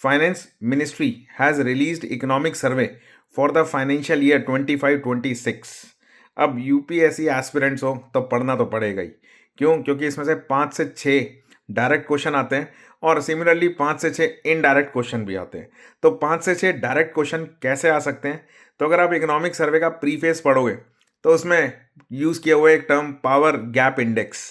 Finance ministry has released economic survey for the financial year 25-26। अब UPSC aspirants हो तो पढ़ना तो पड़ेगा ही। क्यों? क्योंकि इसमें से 5 से 6 डायरेक्ट क्वेश्चन आते हैं और सिमिलरली 5 से 6 इनडायरेक्ट क्वेश्चन भी आते हैं। तो 5 से 6 डायरेक्ट क्वेश्चन कैसे आ सकते हैं? तो अगर आप इकोनॉमिक सर्वे का प्रीफेस पढ़ोगे तो उसमें यूज़ किया हुआ एक टर्म पावर गैप इंडेक्स,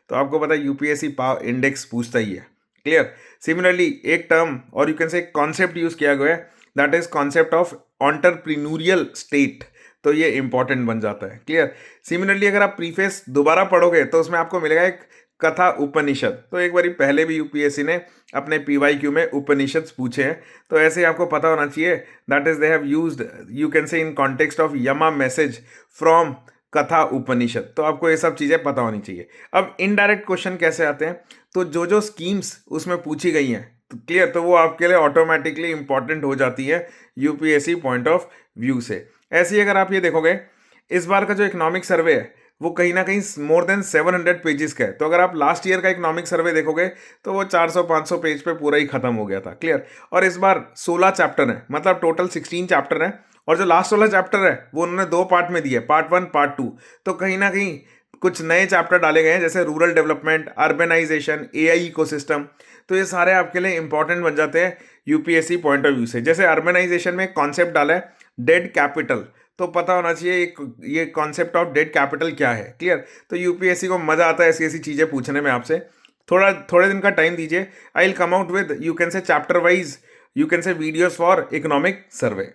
तो आपको पता है यूपीएससी पावर इंडेक्स पूछता ही है। क्लियर? सिमिलरली एक टर्म और you can say concept use किया गया है, that is concept of entrepreneurial state, तो ये इंपॉर्टेंट बन जाता है। क्लियर? सिमिलरली अगर आप प्रीफेस दोबारा पढ़ोगे तो उसमें आपको मिलेगा एक कथा उपनिषद, तो एक बारी पहले भी यूपीएससी ने अपने पीवाईक्यू में उपनिषद पूछे हैं, तो ऐसे ही आपको पता होना चाहिए that is they have used you can से इन कॉन्टेक्स्ट ऑफ यमा मैसेज फ्रॉम कथा उपनिषद, तो आपको ये सब चीज़ें पता होनी चाहिए। अब इनडायरेक्ट क्वेश्चन कैसे आते हैं? तो जो जो स्कीम्स उसमें पूछी गई हैं, तो क्लियर, तो वो आपके लिए ऑटोमेटिकली इंपॉर्टेंट हो जाती है यूपीएससी पॉइंट ऑफ व्यू से। ऐसे ही अगर आप ये देखोगे, इस बार का जो इकोनॉमिक सर्वे है वो कहीं ना कहीं मोर देन 700 पेजेस का है। तो अगर आप लास्ट ईयर का इकोनॉमिक सर्वे देखोगे तो वो 400-500 पेज पे पूरा ही खत्म हो गया था। क्लियर? और इस बार 16 चैप्टर है, मतलब टोटल 16 चैप्टर है, और जो लास्ट वाला चैप्टर है वो उन्होंने 2 पार्ट में दिया, पार्ट 1 पार्ट 2। तो कहीं ना कहीं कुछ नए चैप्टर डाले गए हैं, जैसे rural development, urbanisation, AI ecosystem, तो ये सारे आपके लिए इंपॉर्टेंट बन जाते हैं यूपीएससी पॉइंट ऑफ व्यू से। जैसे अर्बनाइजेशन में कॉन्सेप्ट डाला है डेड कैपिटल, तो पता होना चाहिए ये कॉन्सेप्ट ऑफ डेड कैपिटल क्या है। क्लियर? तो यूपीएससी को मजा आता है ऐसी ऐसी चीजें पूछने में आपसे। थोड़े दिन का टाइम दीजिए, I will come out with you can से चैप्टर वाइज यू कैन से वीडियोस फॉर इकोनॉमिक सर्वे।